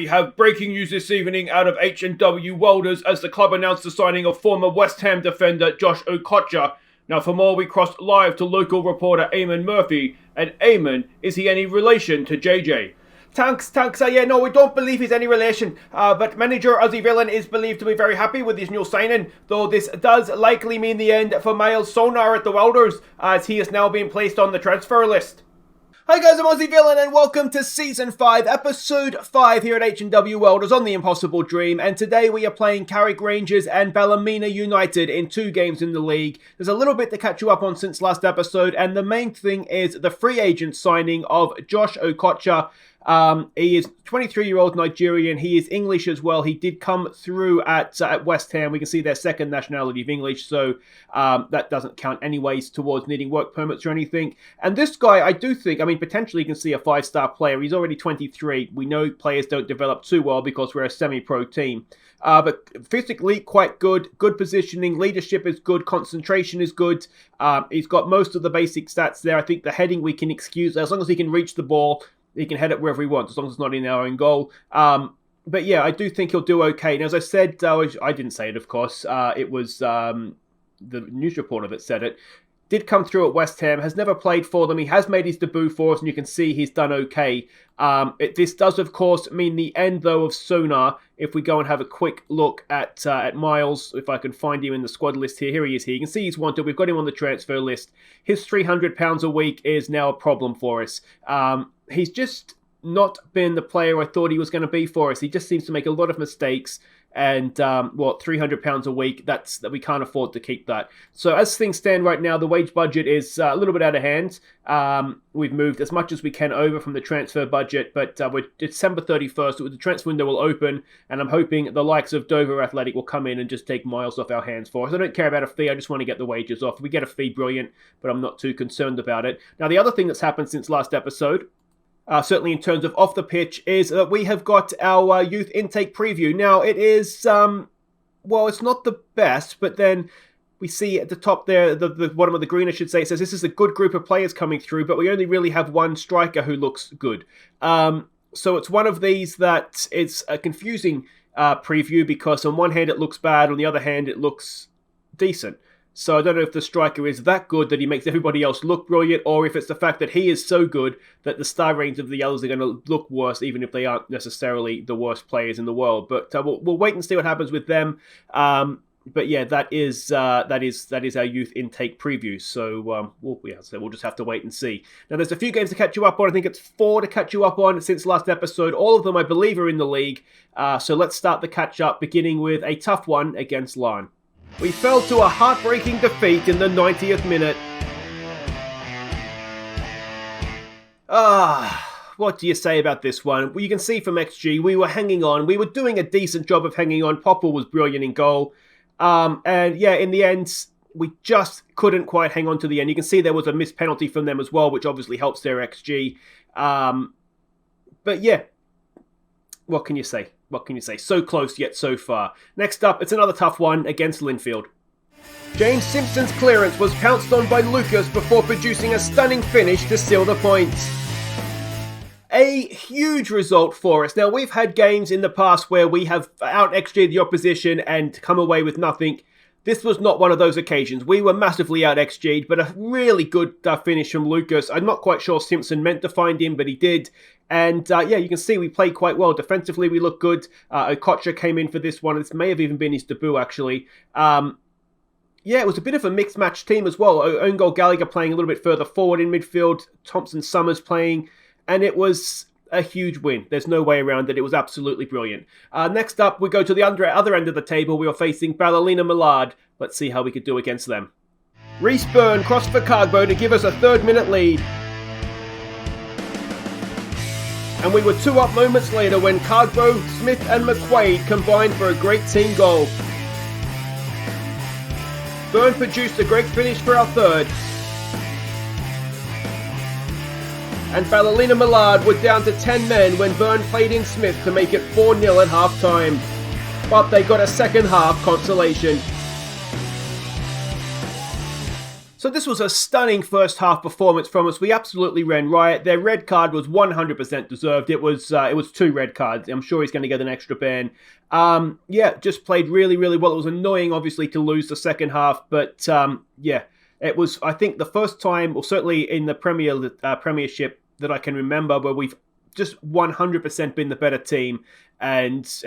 we have breaking news this evening out of H&W Welders as the club announced the signing of former West Ham defender Josh Okocha. Now for more, we crossed live to local reporter Eamon Murphy. And Eamon, is he any relation to JJ? Thanks. Yeah, no, we don't believe he's any relation. But manager Aussie Villain is believed to be very happy with his new signing, though this does likely mean the end for Miles Sonar at the Welders, as he is now being placed on the transfer list. Hi guys, I'm Aussie Villain and welcome to Season 5, Episode 5 here at H&W Welders on The Impossible Dream, and today we are playing Carrick Rangers and Ballymena United in 2 games in the league. There's a little bit to catch you up on since last episode, and the main thing is the free agent signing of Josh Okocha. He is 23-year-old Nigerian. He is English as well. He did come through at West Ham. We can see their second nationality of English, so that doesn't count anyways towards needing work permits or anything. And this guy, I do think, potentially you can see a 5-star player. He's already 23. We know players don't develop too well because we're a semi-pro team. But physically quite good positioning, leadership is good, concentration is good. He's got most of the basic stats there. I think the heading we can excuse, as long as he can reach the ball. He can head it wherever he wants, as long as it's not in our own goal. But yeah, I do think he'll do okay. And as I said, I didn't say it, of course. It was the news reporter that said it. Did come through at West Ham, has never played for them. He has made his debut for us, and you can see he's done okay. This does, of course, mean the end, though, of Sonar. If we go and have a quick look at Miles, if I can find him in the squad list here. Here he is here. You can see he's wanted. We've got him on the transfer list. His £300 a week is now a problem for us. He's just not been the player I thought he was going to be for us. He just seems to make a lot of mistakes. And, £300 a week, that we can't afford to keep that. So as things stand right now, the wage budget is a little bit out of hand. We've moved as much as we can over from the transfer budget, but we're December 31st, the transfer window will open, and I'm hoping the likes of Dover Athletic will come in and just take Miles off our hands for us. I don't care about a fee, I just want to get the wages off. If we get a fee, brilliant, but I'm not too concerned about it. Now, the other thing that's happened since last episode, certainly in terms of off the pitch, is that we have got our youth intake preview. Now, it is, it's not the best, but then we see at the top there, the bottom of the green, I should say, it says this is a good group of players coming through, but we only really have one striker who looks good. So it's one of these that it's a confusing preview because on one hand it looks bad, on the other hand it looks decent. So I don't know if the striker is that good that he makes everybody else look brilliant, or if it's the fact that he is so good that the star ratings of the others are going to look worse, even if they aren't necessarily the worst players in the world. But we'll wait and see what happens with them. But yeah, that is our youth intake preview. So we'll just have to wait and see. Now there's a few games to catch you up on. I think it's 4 to catch you up on since last episode. All of them, I believe, are in the league. So let's start the catch up, beginning with a tough one against Larne. We fell to a heartbreaking defeat in the 90th minute. What do you say about this one? Well, you can see from XG, we were hanging on. We were doing a decent job of hanging on. Popple was brilliant in goal. And yeah, in the end, we just couldn't quite hang on to the end. You can see there was a missed penalty from them as well, which obviously helps their XG. But yeah, what can you say? What can you say? So close yet so far. Next up, it's another tough one against Linfield. James Simpson's clearance was pounced on by Lucas before producing a stunning finish to seal the points. A huge result for us. Now, we've had games in the past where we have out-XG'd the opposition and come away with nothing. This was not one of those occasions. We were massively out-XG'd, but a really good finish from Lucas. I'm not quite sure Simpson meant to find him, but he did. And yeah, you can see we played quite well. Defensively, we look good. Okocha came in for this one. This may have even been his debut, actually. Yeah, it was a bit of a mixed match team as well. Own goal Gallagher playing a little bit further forward in midfield. Thompson Summers playing. And it was a huge win. There's no way around it. It was absolutely brilliant. Next up, we go to the other end of the table. We are facing Ballymena Millard. Let's see how we could do against them. Reece Byrne crossed for Cargbo to give us a 3rd-minute lead. And we were 2 up moments later when Cargbo, Smith and McQuaid combined for a great team goal. Byrne produced a great finish for our 3rd. And Ballymena Millard were down to 10 men when Byrne played in Smith to make it 4-0 at half-time. But they got a second half consolation. So this was a stunning first half performance from us. We absolutely ran riot. Their red card was 100% deserved. It was 2 red cards. I'm sure he's going to get an extra ban. Just played really, really well. It was annoying, obviously, to lose the second half, but it was, I think, the first time, or certainly in the Premiership that I can remember, where we've just 100% been the better team and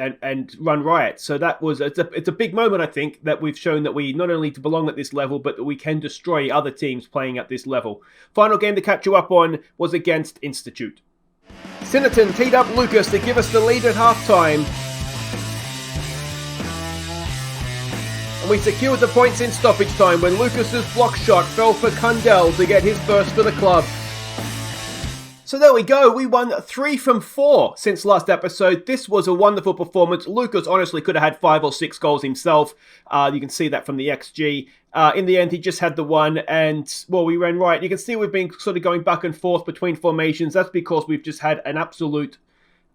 run riot. So it's a big moment, I think, that we've shown that we not only belong at this level, but that we can destroy other teams playing at this level. Final game to catch you up on was against Institute. Sinnerton teed up Lucas to give us the lead at halftime. And we secured the points in stoppage time when Lucas's block shot fell for Kundell to get his first for the club. So there we go, we won 3 from 4 since last episode. This was a wonderful performance. Lucas honestly could have had 5 or 6 goals himself. You can see that from the XG. In the end, he just had the one, and, well, we ran right. You can see we've been sort of going back and forth between formations. That's because we've just had an absolute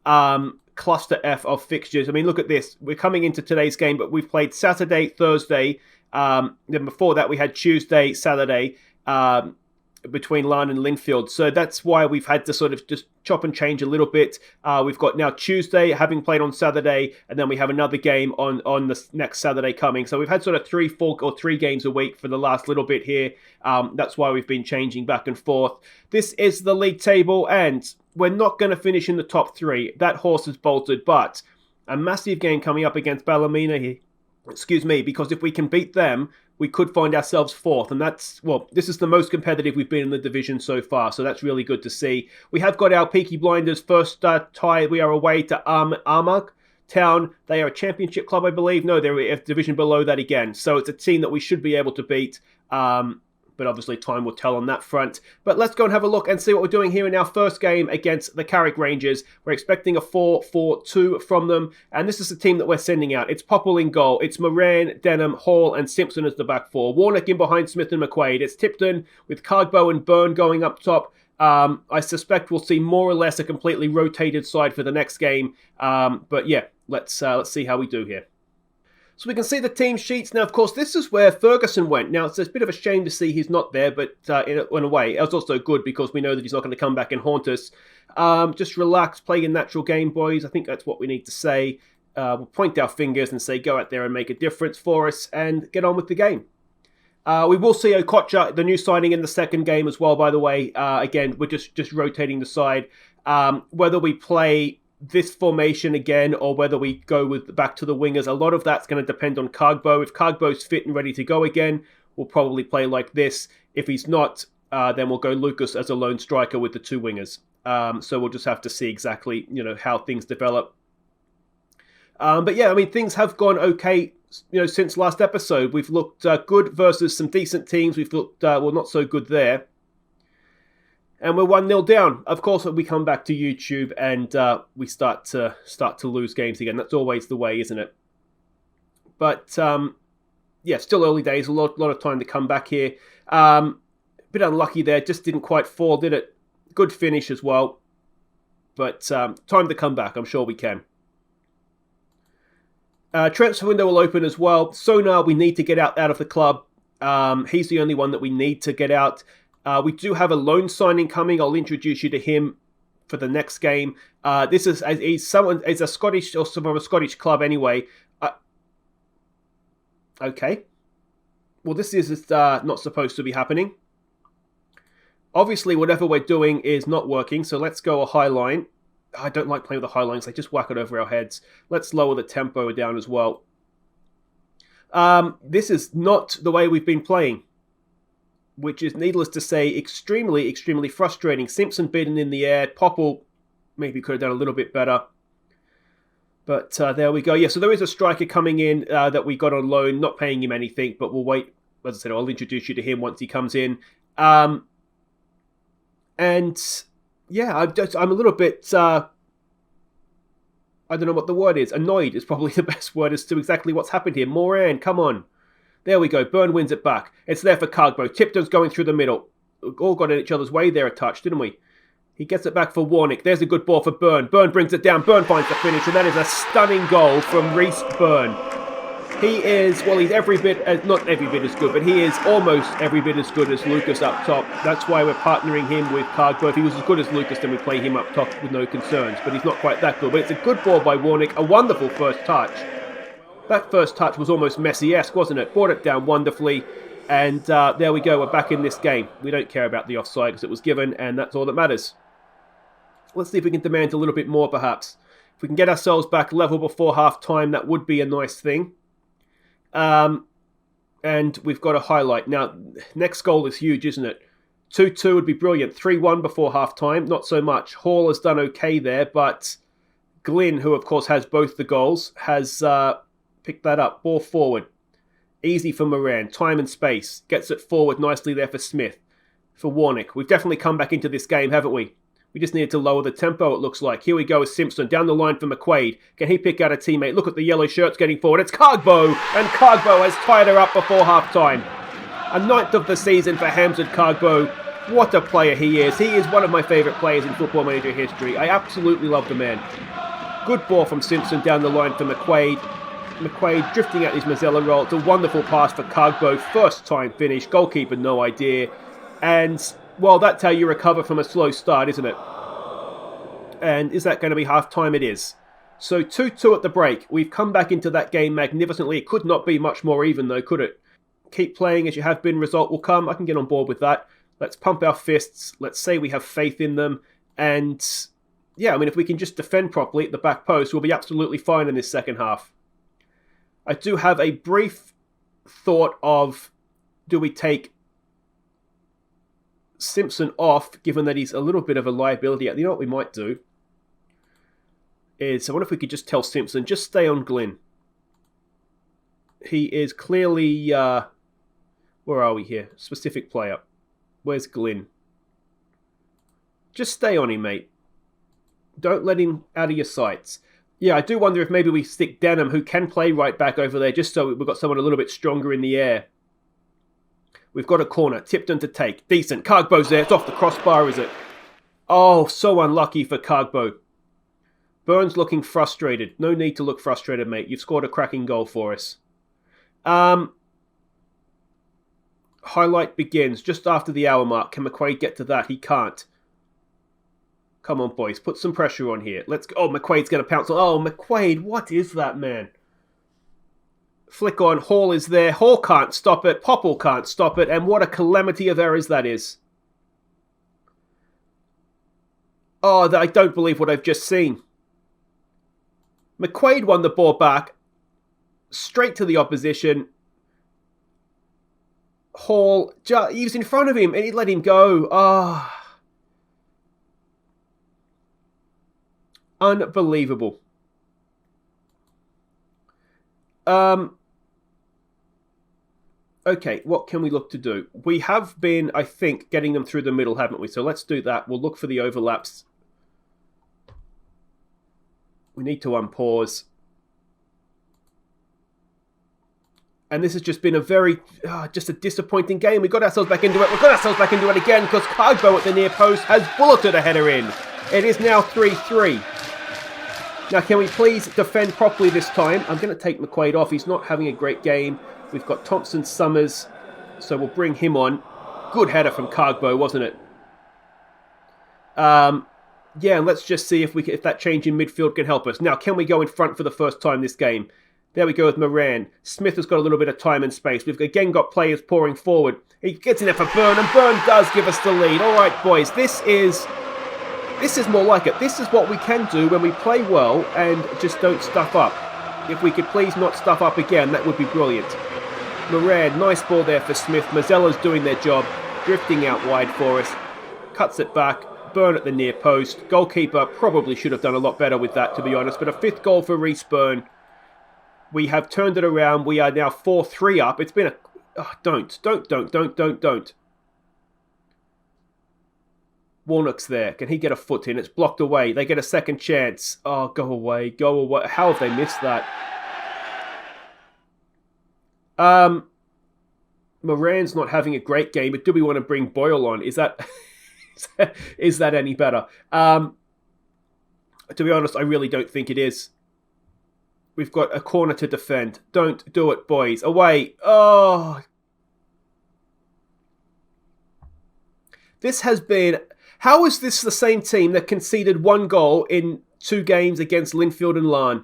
cluster F of fixtures. I mean, look at this. We're coming into today's game, but we've played Saturday, Thursday. Then before that, we had Tuesday, Saturday, between Larne and Linfield. So that's why we've had to sort of just chop and change a little bit. We've got now Tuesday, having played on Saturday, and then we have another game on the next Saturday coming. So we've had sort of 3 games a week for the last little bit here. That's why we've been changing back and forth. This is the league table, and we're not going to finish in the top 3. That horse is bolted, but a massive game coming up against Ballymena here. Excuse me, because if we can beat them, we could find ourselves 4th, and this is the most competitive we've been in the division so far, so that's really good to see. We have got our Peaky Blinders first tie. We are away to Armagh Town. They are a championship club, I believe. No, they're a division below that again, so it's a team that we should be able to beat. But obviously time will tell on that front. But let's go and have a look and see what we're doing here in our first game against the Carrick Rangers. We're expecting a 4-4-2 from them, and this is the team that we're sending out. It's Popple in goal. It's Moran, Denham, Hall, and Simpson as the back 4. Warnock in behind Smith and McQuaid. It's Tipton with Cargbo and Byrne going up top. I suspect we'll see more or less a completely rotated side for the next game. But yeah, let's see how we do here. So we can see the team sheets. Now, of course, this is where Ferguson went. Now, it's a bit of a shame to see he's not there, but in a way, it was also good because we know that he's not going to come back and haunt us. Just relax, play your natural game, boys. I think that's what we need to say. We'll point our fingers and say, go out there and make a difference for us and get on with the game. We will see Okocha, the new signing, in the second game as well, by the way. Again, we're just rotating the side. Whether we play this formation again or whether we go back to the wingers, a lot of that's going to depend on Cargbo. If Cargbo's fit and ready to go again, we'll probably play like this. If he's not, then we'll go Lucas as a lone striker with the 2 wingers. So we'll just have to see exactly, how things develop. But yeah, I mean, things have gone okay, since last episode. We've looked good versus some decent teams. We've looked, not so good there. And we're 1-0 down. Of course, we come back to YouTube and we start to lose games again. That's always the way, isn't it? But still early days. A lot of time to come back here. Bit unlucky there. Just didn't quite fall, did it? Good finish as well. But time to come back. I'm sure we can. Transfer window will open as well. Sonar, we need to get out of the club. He's the only one that we need to get out. We do have a loan signing coming. I'll introduce you to him for the next game. This is a Scottish or from a Scottish club anyway. Okay. Well, this is not supposed to be happening. Obviously, whatever we're doing is not working. So let's go a high line. I don't like playing with the high lines. They just whack it over our heads. Let's lower the tempo down as well. This is not the way we've been playing, which is, needless to say, extremely, extremely frustrating. Simpson beaten in the air. Popple maybe could have done a little bit better. But there we go. Yeah, so there is a striker coming in that we got on loan, not paying him anything, but we'll wait. As I said, I'll introduce you to him once he comes in. And yeah, I'm a little bit, I don't know what the word is. Annoyed is probably the best word as to exactly what's happened here. Moran, come on. There we go. Byrne wins it back. It's there for Cargbo. Tipton's going through the middle. All got in each other's way there a touch, didn't we? He gets it back for Warnock. There's a good ball for Byrne. Byrne brings it down. Byrne finds the finish, and that is a stunning goal from Reece Byrne. He is, well, he's every bit, not every bit as good, but he is almost every bit as good as Lucas up top. That's why we're partnering him with Cargo. If he was as good as Lucas, then we play him up top with no concerns. But he's not quite that good. But it's a good ball by Warnick, a wonderful first touch. That first touch was almost Messi-esque, wasn't it? Brought it down wonderfully. And there we go, we're back in this game. We don't care about the offside because it was given, and that's all that matters. Let's see if we can demand a little bit more, perhaps. If we can get ourselves back level before half-time, that would be a nice thing. And we've got a highlight. Now, next goal is huge, isn't it? 2-2 would be brilliant. 3-1 before half-time, not so much. Hall has done okay there, but Glynn, who of course has both the goals, has picked that up. Ball forward. Easy for Moran. Time and space. Gets it forward nicely there for Smith. For Warnick. We've definitely come back into this game, haven't we? We just needed to lower the tempo, it looks like. Here we go with Simpson. Down the line for McQuaid. Can he pick out a teammate? Look at the yellow shirts getting forward. It's Cargbo. And Cargbo has tied her up before half-time. A ninth of the season for Hamzat Cargbo. What a player he is. He is one of my favourite players in Football Manager history. I absolutely love the man. Good ball from Simpson down the line for McQuaid. McQuaid drifting out his Mazzella roll. It's a wonderful pass for Cargbo. First time finish. Goalkeeper, no idea. And, well, that's how you recover from a slow start, isn't it? And is that going to be half-time? It is. So 2-2 at the break. We've come back into that game magnificently. It could not be much more even, though, could it? Keep playing as you have been. Result will come. I can get on board with that. Let's pump our fists. Let's say we have faith in them. And, yeah, I mean, if we can just defend properly at the back post, we'll be absolutely fine in this second half. I do have a brief thought of, do we take Simpson off, given that he's a little bit of a liability? You know what we might do? I wonder if we could just tell Simpson, just stay on Glynn. He is clearly, where are we here? Specific player. Where's Glynn? Just stay on him, mate. Don't let him out of your sights. Yeah, I do wonder if maybe we stick Denham, who can play right back over there, just so we've got someone a little bit stronger in the air. We've got a corner. Tipton to take. Decent. Cargbo's there. It's off the crossbar, is it? Oh, so unlucky for Cargbo. Burns looking frustrated. No need to look frustrated, mate. You've scored a cracking goal for us. Highlight begins just after the hour mark. Can McQuaid get to that? He can't. Come on, boys. Put some pressure on here. Let's go. Oh, McQuaid's going to pounce on. Oh, McQuaid. What is that, man? Flick on. Hall is there. Hall can't stop it. Popple can't stop it. And what a calamity of errors that is. Oh, I don't believe what I've just seen. McQuaid won the ball back. Straight to the opposition. Hall, he was in front of him and he let him go. Ah. Unbelievable. Okay, what can we look to do? We have been, I think, getting them through the middle, haven't we? So let's do that. We'll look for the overlaps. We need to unpause. And this has just been a very, just a disappointing game. We got ourselves back into it. We've got ourselves back into it again because Cargo at the near post has bulleted a header in. It is now 3-3. Now, can we please defend properly this time? I'm going to take McQuaid off. He's not having a great game. We've got Thompson Summers, so we'll bring him on. Good header from Cargbo, wasn't it? Yeah, and let's just see if that change in midfield can help us. Now, can we go in front for the first time this game? There we go with Moran. Smith has got a little bit of time and space. We've again got players pouring forward. He gets in there for Byrne, and Byrne does give us the lead. All right, boys, this is more like it. This is what we can do when we play well and just don't stuff up. If we could please not stuff up again, that would be brilliant. Moran, nice ball there for Smith. Mazzella's doing their job, drifting out wide for us. Cuts it back. Byrne at the near post. Goalkeeper probably should have done a lot better with that, to be honest. But a fifth goal for Reece Byrne. We have turned it around. We are now 4-3 up. It's been a... Oh, don't. Warnock's there. Can he get a foot in? It's blocked away. They get a second chance. Oh, go away. How have they missed that? Moran's not having a great game, but do we want to bring Boyle on? Is that any better? To be honest, I really don't think it is. We've got a corner to defend. Don't do it, boys. Away. Oh. This has been... How is this the same team that conceded 1 goal in 2 games against Linfield and Larne?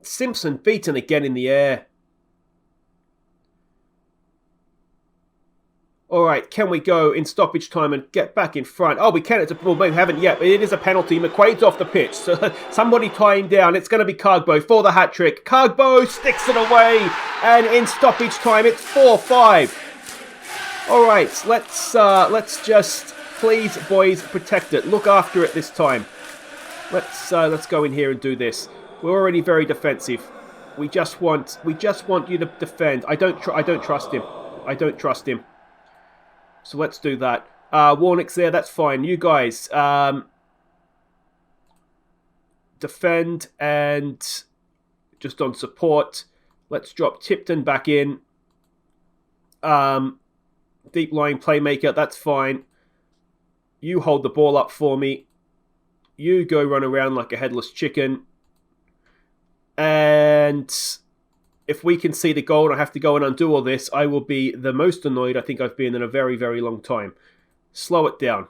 Simpson beaten again in the air. All right, can we go in stoppage time and get back in front? Oh, we can. Well, we haven't yet, but it is a penalty. McQuaid's off the pitch, so somebody tie him down. It's going to be Cargbo for the hat-trick. Cargbo sticks it away, and in stoppage time, it's 4-5. All right, let's just, please, boys, protect it. Look after it this time. Let's go in here and do this. We're already very defensive. We just want you to defend. I don't trust him. I don't trust him. So let's do that. Warnick's there, that's fine. You guys, defend and just on support. Let's drop Tipton back in. Deep line playmaker, that's fine. You hold the ball up for me. You go run around like a headless chicken. And... if we can see the goal and I have to go and undo all this, I will be the most annoyed I think I've been in a very, very long time. Slow it down.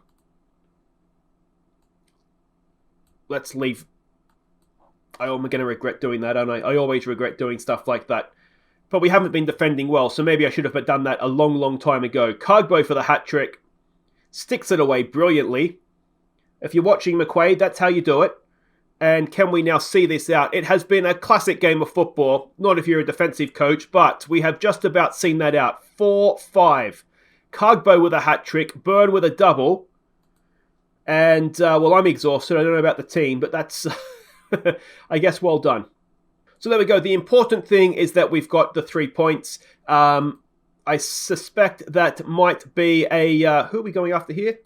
Let's leave. I'm going to regret doing that, aren't I? I always regret doing stuff like that. But we haven't been defending well, so maybe I should have done that a long, long time ago. Cargbo for the hat-trick. Sticks it away brilliantly. If you're watching McQuaid, that's how you do it. And can we now see this out? It has been a classic game of football. Not if you're a defensive coach, but we have just about seen that out. 4-5. Cargbo with a hat-trick. Byrne with a double. And, well, I'm exhausted. I don't know about the team, but that's, I guess, well done. So there we go. The important thing is that we've got the 3 points. I suspect that might be a... who are we going after here?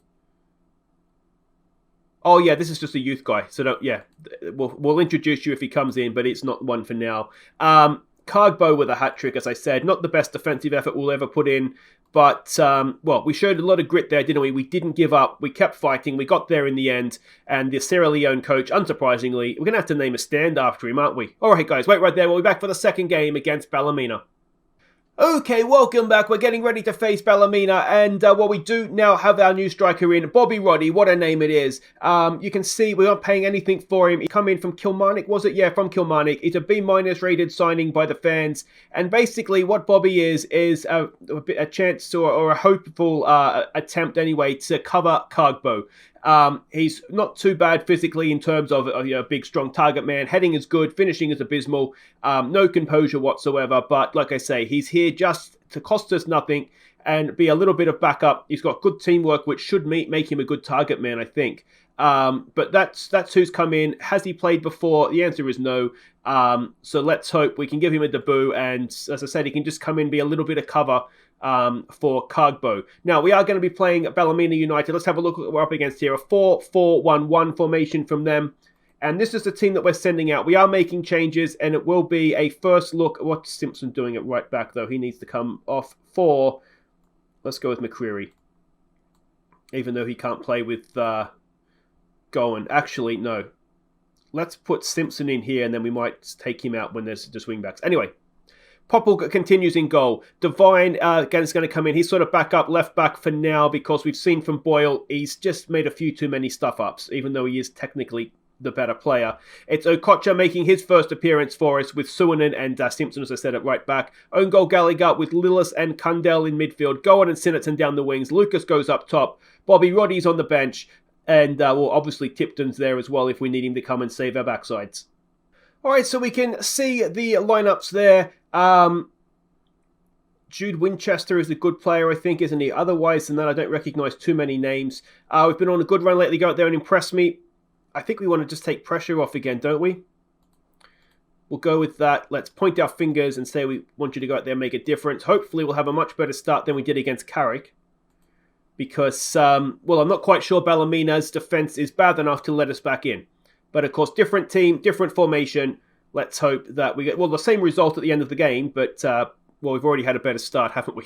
Oh, yeah, this is just a youth guy. So, don't, yeah, we'll introduce you if he comes in, but it's not one for now. Cargbo with a hat-trick, as I said. Not the best defensive effort we'll ever put in. But, well, we showed a lot of grit there, didn't we? We didn't give up. We kept fighting. We got there in the end. And the Sierra Leone coach, unsurprisingly, we're going to have to name a stand after him, aren't we? All right, guys, wait right there. We'll be back for the second game against Ballymena. Okay, welcome back. We're getting ready to face Ballymena, and well, we do now have our new striker in, Bobby Roddy. What a name it is. You can see we aren't paying anything for him. He come in from Kilmarnock, was it? Yeah, from Kilmarnock. He's a B- rated signing by the fans, and basically what Bobby is a chance to, or a hopeful attempt anyway, to cover Cargbo. He's not too bad physically in terms of a big, strong target man. Heading is good. Finishing is abysmal. No composure whatsoever. But like I say, he's here just to cost us nothing and be a little bit of backup. He's got good teamwork, which should make him a good target man, I think. But that's who's come in. Has he played before? The answer is no. So let's hope we can give him a debut. And as I said, he can just come in, be a little bit of cover for Cargbo. Now, we are going to be playing Ballymena United. Let's have a look at what we're up against here. A 4-4-1-1 formation from them. And this is the team that we're sending out. We are making changes, and it will be a first look. What's Simpson doing at right back, though? He needs to come off for... Let's go with McCreary. Even though he can't play with Gowan. Actually, no. Let's put Simpson in here, and then we might take him out when there's just wing backs. Anyway. Popple continues in goal. Devine again is going to come in. He's sort of back up, left back for now, because we've seen from Boyle, he's just made a few too many stuff-ups, even though he is technically the better player. It's Okocha making his first appearance for us with Suonen and Simpson, as I said, at right back. Own goal Gallagher with Lillis and Kundell in midfield. Gowan and Sinnerton down the wings. Lucas goes up top. Bobby Roddy's on the bench. And, well, obviously Tipton's there as well if we need him to come and save our backsides. All right, so we can see the lineups there. Jude Winchester is a good player, I think, isn't he? Otherwise than that, I don't recognise too many names. We've been on a good run lately. Go out there and impress me. I think we want to just take pressure off again, don't we? We'll go with that. Let's point our fingers and say we want you to go out there and make a difference. Hopefully we'll have a much better start than we did against Carrick. Because, well, I'm not quite sure Ballymena's defence is bad enough to let us back in. But, of course, different team, different formation. Let's hope that we get, well, the same result at the end of the game, but, well, we've already had a better start, haven't we?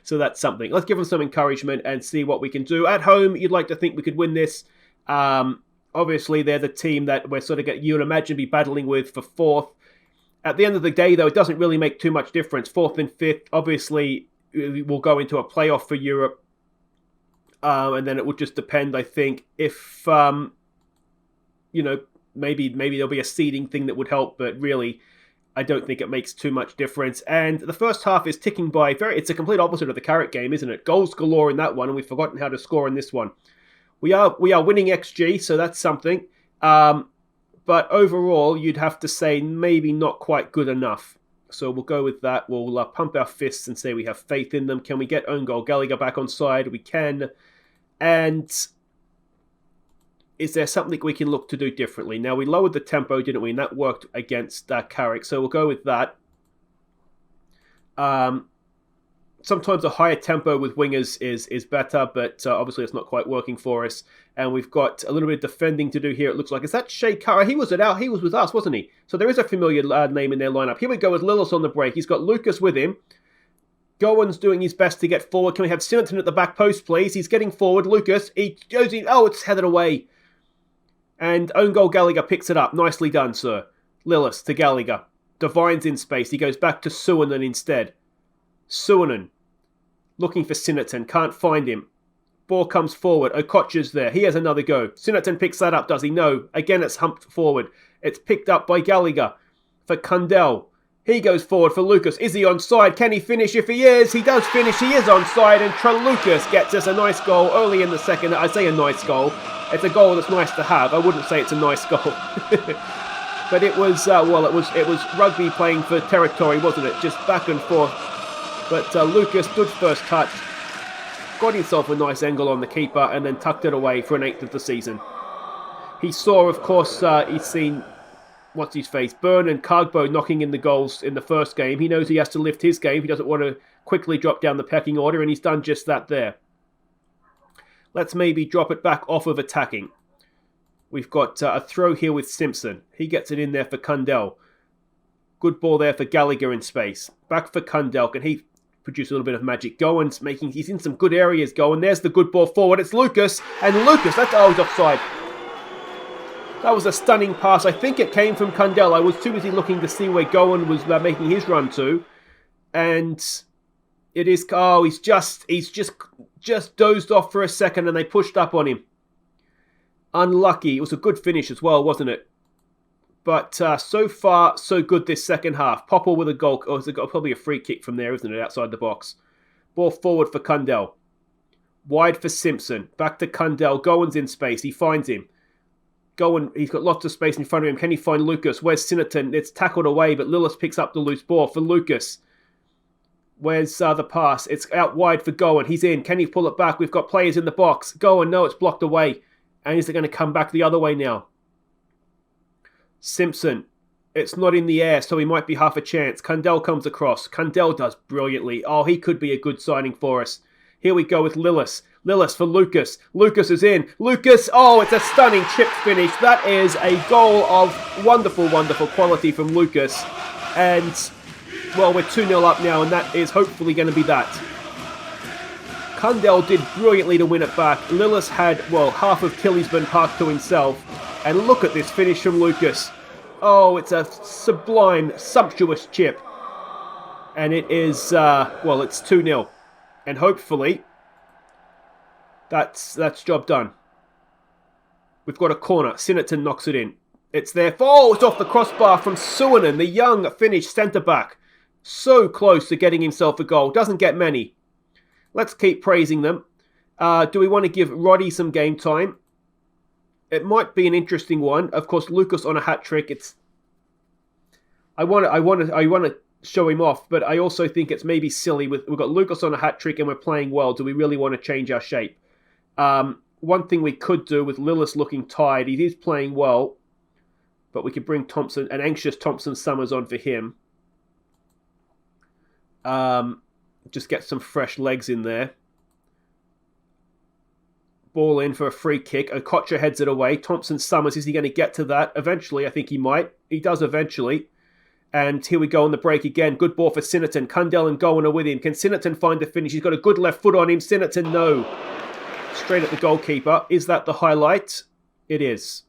So that's something. Let's give them some encouragement and see what we can do. At home, you'd like to think we could win this. Obviously, they're the team that we're sort of you would imagine be battling with for fourth. At the end of the day, though, it doesn't really make too much difference. Fourth and fifth, obviously, we'll go into a playoff for Europe. And then it will just depend, I think, if, maybe there'll be a seeding thing that would help. But really, I don't think it makes too much difference. And the first half is ticking by it's a complete opposite of the Carrick game, isn't it? Goals galore in that one, and we've forgotten how to score in this one. We are winning XG, so that's something. But overall, you'd have to say maybe not quite good enough. So we'll go with that. We'll pump our fists and say we have faith in them. Can we get own goal Gallagher back on side? We can. And is there something we can look to do differently? Now, we lowered the tempo, didn't we? And that worked against Carrick. So we'll go with that. Sometimes a higher tempo with wingers is better, but obviously it's not quite working for us. And we've got a little bit of defending to do here, it looks like. Is that Shea Curra? He was with us, wasn't he? So there is a familiar name in their lineup. Here we go with Lillis on the break. He's got Lucas with him. Gowan's doing his best to get forward. Can we have Simonton at the back post, please? He's getting forward. Lucas, he goes in. Oh, it's headed away. And own goal Gallagher picks it up. Nicely done, sir. Lillis to Gallagher. Devine's in space. He goes back to Suonen instead. Suonen looking for Simonton. Can't find him. Ball comes forward. Okocha's there. He has another go. Simonton picks that up, does he? No. Again, it's humped forward. It's picked up by Gallagher for Kundell. He goes forward for Lucas. Is he onside? Can he finish? If he is, he does finish. He is onside, and Lucas gets us a nice goal early in the second. I say a nice goal. It's a goal that's nice to have. I wouldn't say it's a nice goal. But it was, it was rugby playing for territory, wasn't it? Just back and forth. But Lucas, good first touch. Got himself a nice angle on the keeper and then tucked it away for an 8th of the season. He saw, of course, he's seen, what's his face, Byrne and Cargbo knocking in the goals in the first game. He knows he has to lift his game. He doesn't want to quickly drop down the pecking order, and he's done just that there. Let's maybe drop it back off of attacking. We've got a throw here with Simpson. He gets it in there for Kundell. Good ball there for Gallagher in space. Back for Kundell. Can he produce a little bit of magic? He's in some good areas. There's the good ball forward. It's Lucas. And Lucas, he's offside. That was a stunning pass. I think it came from Kundell. I was too busy looking to see where Gowan was making his run to. And it is, he's just dozed off for a second and they pushed up on him. Unlucky. It was a good finish as well, wasn't it? But so far, so good this second half. Popple with a goal. Oh, it's probably a free kick from there, isn't it? Outside the box. Ball forward for Kundell. Wide for Simpson. Back to Kundell. Gowan's in space. He finds him. Gowan, he's got lots of space in front of him. Can he find Lucas? Where's Simonton? It's tackled away, but Lillis picks up the loose ball for Lucas. Where's the pass? It's out wide for Gowan. He's in. Can he pull it back? We've got players in the box. Gowan, no, it's blocked away. And is it going to come back the other way now? Simpson. It's not in the air, so he might be half a chance. Kundell comes across. Kundell does brilliantly. Oh, he could be a good signing for us. Here we go with Lillis. Lillis for Lucas. Lucas is in. Lucas, it's a stunning chip finish. That is a goal of wonderful, wonderful quality from Lucas. And, we're 2-0 up now, and that is hopefully going to be that. Kundell did brilliantly to win it back. Lillis had, half of Tillysburn Park to himself. And look at this finish from Lucas. Oh, it's a sublime, sumptuous chip. And it is, it's 2-0. And hopefully, that's job done. We've got a corner. Simonton knocks it in. It's there. It's off the crossbar from Suonen, the young Finnish centre-back. So close to getting himself a goal. Doesn't get many. Let's keep praising them. Do we want to give Roddy some game time? It might be an interesting one. Of course, Lucas on a hat-trick. I want to show him off, but I also think it's maybe silly. We've got Lucas on a hat-trick and we're playing well. Do we really want to change our shape? One thing we could do with Lillis looking tired, he is playing well, but we could bring an anxious Thompson Summers on for him. Just get some fresh legs in there. Ball in for a free kick. Okocha heads it away. Thompson Summers, is he going to get to that? Eventually, I think he might. He does eventually. And here we go on the break again. Good ball for Sinnerton. Cundell and Gowan are with him. Can Sinnerton find the finish? He's got a good left foot on him. Sinnerton, no. Straight at the goalkeeper. Is that the highlight? It is.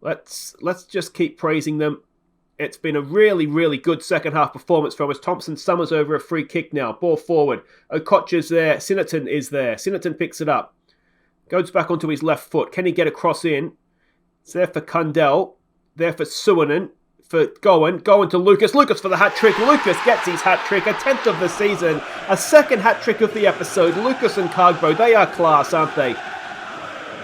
Let's just keep praising them. It's been a really, really good second half performance from us. Thompson Summers over a free kick now. Ball forward. Okocha's there. Sinnerton is there. Sinnerton picks it up. Goes back onto his left foot. Can he get a cross in? It's there for Cundell. There for Suanen. For Gowan to Lucas. Lucas for the hat-trick. Lucas gets his hat-trick. A 10th of the season. A second hat-trick of the episode. Lucas and Cargbo, they are class, aren't they?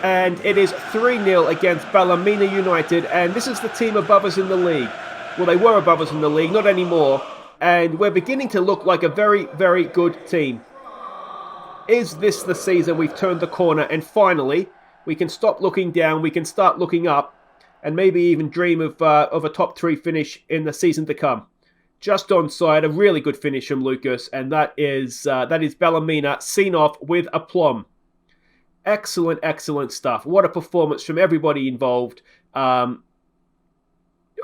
And it is 3-0 against Ballymena United. And this is the team above us in the league. Well, they were above us in the league, not anymore. And we're beginning to look like a very, very good team. Is this the season we've turned the corner and finally we can stop looking down, we can start looking up, and maybe even dream of a top 3 finish in the season to come? Just onside, a really good finish from Lucas, and that is Ballymena seen off with aplomb. Excellent, excellent stuff. What a performance from everybody involved.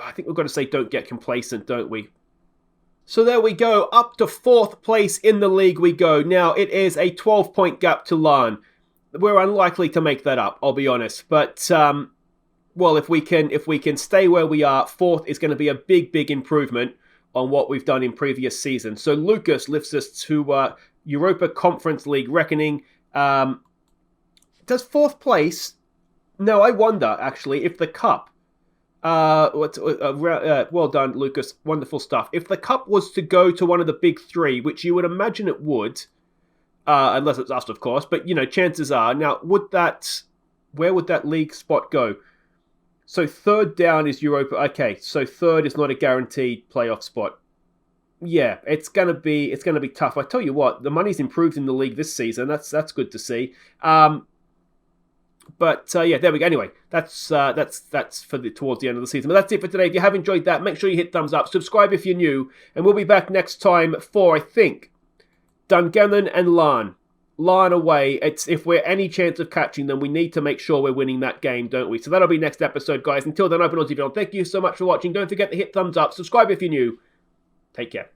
I think we've got to say don't get complacent, don't we? So there we go. Up to 4th place in the league we go. Now, it is a 12-point gap to Larne. We're unlikely to make that up, I'll be honest. But, well, if we can stay where we are, 4th is going to be a big, big improvement on what we've done in previous seasons. So Lucas lifts us to Europa Conference League reckoning. Does 4th place? No, I wonder, actually, if the Cup... well done, Lucas. Wonderful stuff. If the Cup was to go to one of the big 3, which you would imagine it would, unless it's us, of course, but, chances are. Now, where would that league spot go? So 3rd down is Europa. Okay, so 3rd is not a guaranteed playoff spot. Yeah, it's gonna be tough. I tell you what, the money's improved in the league this season. That's good to see. But yeah, there we go. Anyway, that's for towards the end of the season. But that's it for today. If you have enjoyed that, make sure you hit thumbs up. Subscribe if you're new. And we'll be back next time for, I think, Dungannon and Larne. Larne away. If we're any chance of catching them, we need to make sure we're winning that game, don't we? So that'll be next episode, guys. Until then, I've been Aussie. Thank you so much for watching. Don't forget to hit thumbs up. Subscribe if you're new. Take care.